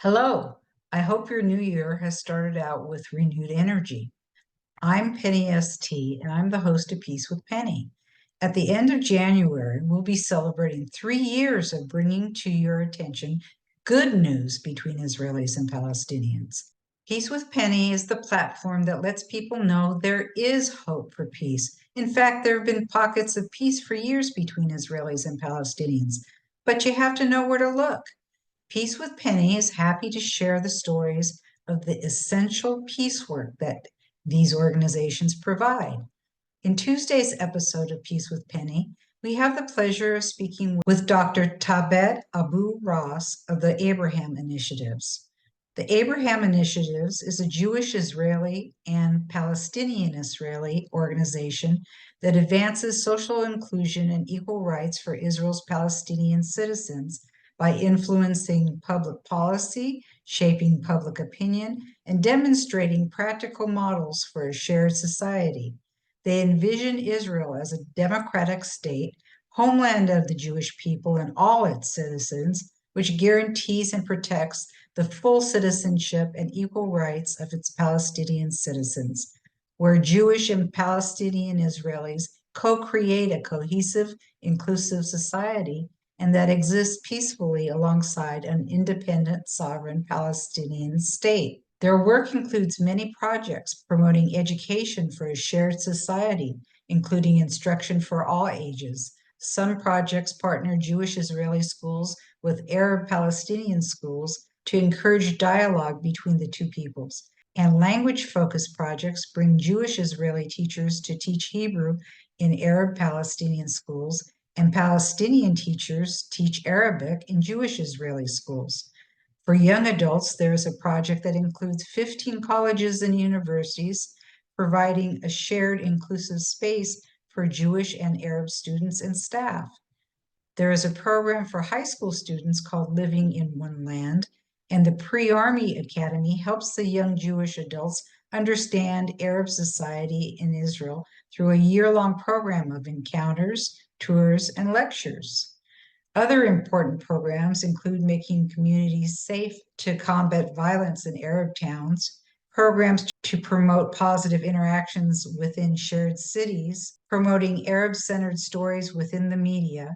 Hello, I hope your new year has started out with renewed energy. I'm Penny ST, and I'm the host of Peace with Penny. At the end of January, we'll be celebrating 3 years of bringing to your attention good news between Israelis and Palestinians. Peace with Penny is the platform that lets people know there is hope for peace. In fact, there have been pockets of peace for years between Israelis and Palestinians, but you have to know where to look. Peace with Penny is happy to share the stories of the essential peace work that these organizations provide. In Tuesday's episode of Peace with Penny, we have the pleasure of speaking with Dr. Thabet Abu Rass of the Abraham Initiatives. The Abraham Initiatives is a Jewish-Israeli and Palestinian-Israeli organization that advances social inclusion and equal rights for Israel's Palestinian citizens by influencing public policy, shaping public opinion, and demonstrating practical models for a shared society. They envision Israel as a democratic state, homeland of the Jewish people and all its citizens, which guarantees and protects the full citizenship and equal rights of its Palestinian citizens, where Jewish and Palestinian-Israelis co-create a cohesive, inclusive society and that exists peacefully alongside an independent, sovereign Palestinian state. Their work includes many projects promoting education for a shared society, including instruction for all ages. Some projects partner Jewish-Israeli schools with Arab Palestinian schools to encourage dialogue between the two peoples. And language-focused projects bring Jewish-Israeli teachers to teach Hebrew in Arab Palestinian schools, and Palestinian teachers teach Arabic in Jewish-Israeli schools. For young adults, there is a project that includes 15 colleges and universities, providing a shared inclusive space for Jewish and Arab students and staff. There is a program for high school students called Living in One Land, and the Pre-Army Academy helps the young Jewish adults understand Arab society in Israel through a year-long program of encounters, tours, and lectures. Other important programs include making communities safe to combat violence in Arab towns, programs to promote positive interactions within shared cities, promoting Arab-centered stories within the media,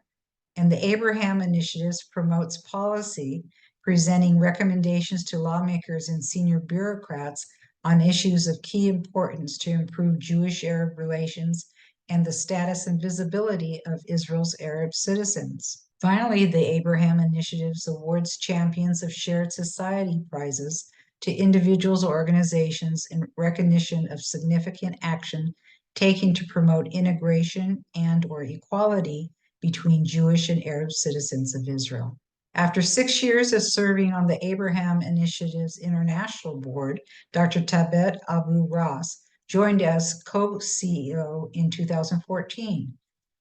and the Abraham Initiatives promotes policy, presenting recommendations to lawmakers and senior bureaucrats on issues of key importance to improve Jewish-Arab relations and the status and visibility of Israel's Arab citizens. Finally, the Abraham Initiatives awards Champions of Shared Society prizes to individuals or organizations in recognition of significant action taken to promote integration and/or equality between Jewish and Arab citizens of Israel. After 6 years of serving on the Abraham Initiative's International Board, Dr. Thabet Abu Rass joined as co-CEO in 2014.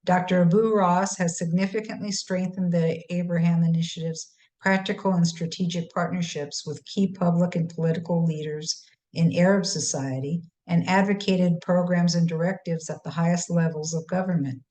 Dr. Abu Rass has significantly strengthened the Abraham Initiative's practical and strategic partnerships with key public and political leaders in Arab society and advocated programs and directives at the highest levels of government.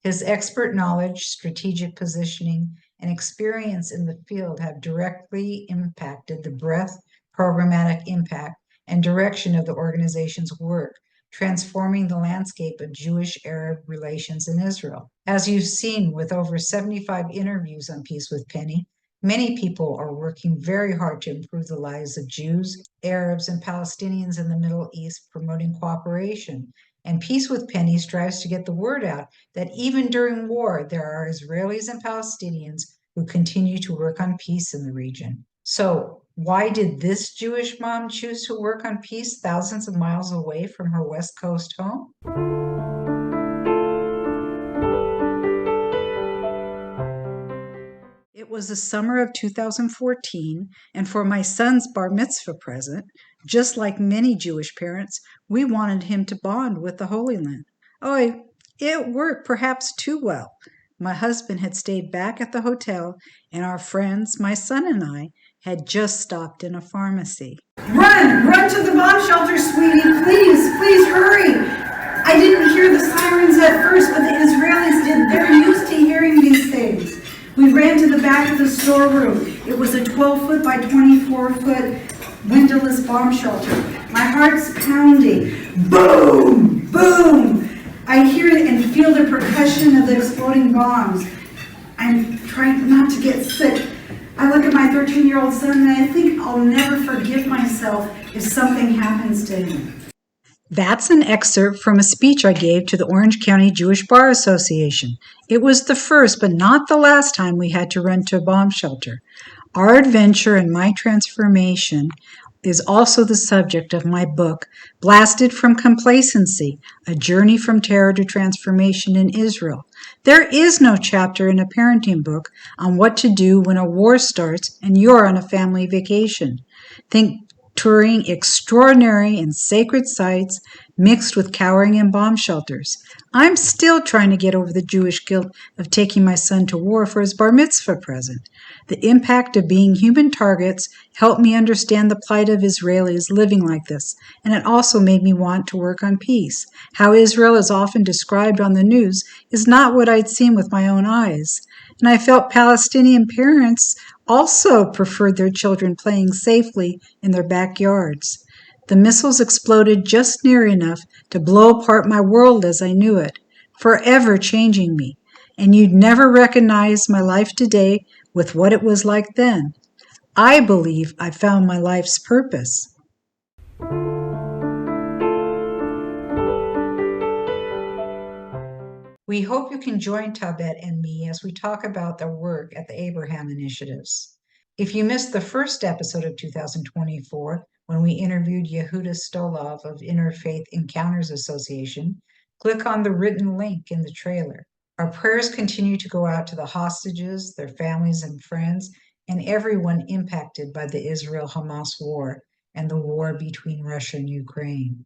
His expert knowledge, strategic positioning, and experience in the field have directly impacted the breadth, programmatic impact, and direction of the organization's work, transforming the landscape of Jewish-Arab relations in Israel. As you've seen with over 75 interviews on Peace with Penny, many people are working very hard to improve the lives of Jews, Arabs, and Palestinians in the Middle East, promoting cooperation. And Peace with Penny strives to get the word out that even during war, there are Israelis and Palestinians who continue to work on peace in the region. So, why did this Jewish mom choose to work on peace thousands of miles away from her West Coast home? It was the summer of 2014, and for my son's bar mitzvah present, just like many Jewish parents, we wanted him to bond with the Holy Land. Oh, it worked perhaps too well. My husband had stayed back at the hotel, and our friends, my son and I, had just stopped in a pharmacy. Run to the bomb shelter, sweetie, please hurry. I didn't hear the sirens at first, but the Israelis did. They're used to hearing these things. We ran to the back of the storeroom. It was a 12-foot by 24-foot windowless bomb shelter. My heart's pounding. Boom! Boom! I hear it and feel the percussion of the exploding bombs. I'm trying not to get sick. I look at my 13-year-old son and I think I'll never forgive myself if something happens to him. That's an excerpt from a speech I gave to the Orange County Jewish Bar Association. It was the first, but not the last time we had to run to a bomb shelter. Our adventure and my transformation is also the subject of my book, Blasted from Complacency, A Journey from Terror to Transformation in Israel. There is no chapter in a parenting book on what to do when a war starts and you're on a family vacation. Think touring extraordinary and sacred sites mixed with cowering in bomb shelters. I'm still trying to get over the Jewish guilt of taking my son to war for his bar mitzvah present. The impact of being human targets helped me understand the plight of Israelis living like this, and it also made me want to work on peace. How Israel is often described on the news is not what I'd seen with my own eyes. And I felt Palestinian parents also preferred their children playing safely in their backyards. The missiles exploded just near enough to blow apart my world as I knew it, forever changing me. And you'd never recognize my life today with what it was like then. I believe I found my life's purpose. We hope you can join Thabet and me as we talk about their work at the Abraham Initiatives. If you missed the first episode of 2024, when we interviewed Yehuda Stolov of Interfaith Encounters Association, click on the written link in the trailer. Our prayers continue to go out to the hostages, their families and friends, and everyone impacted by the Israel-Hamas war and the war between Russia and Ukraine.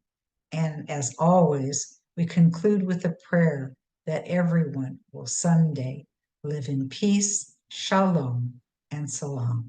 And as always, we conclude with a prayer that everyone will someday live in peace, shalom, and salam.